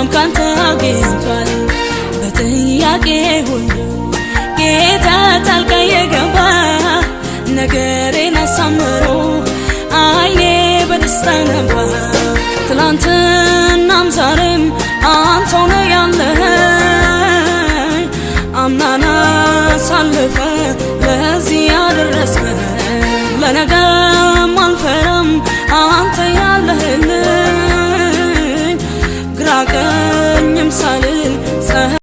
ሰላም ካንተ አግኝቷል በጥያቄ ሁሉ ጌታ ጣልቃ የገባ ነገሬን አሳምሮ አይኔ በደስታ ነባ ትላንትናም ዛሬም አንተው ነህ ያለኸኝ አምናና ሳልፈ ለዚህ ያደረስከኝ ለነገም አልፈራም አንተ ያለህልኝ ግራ ቀኝም ሳልል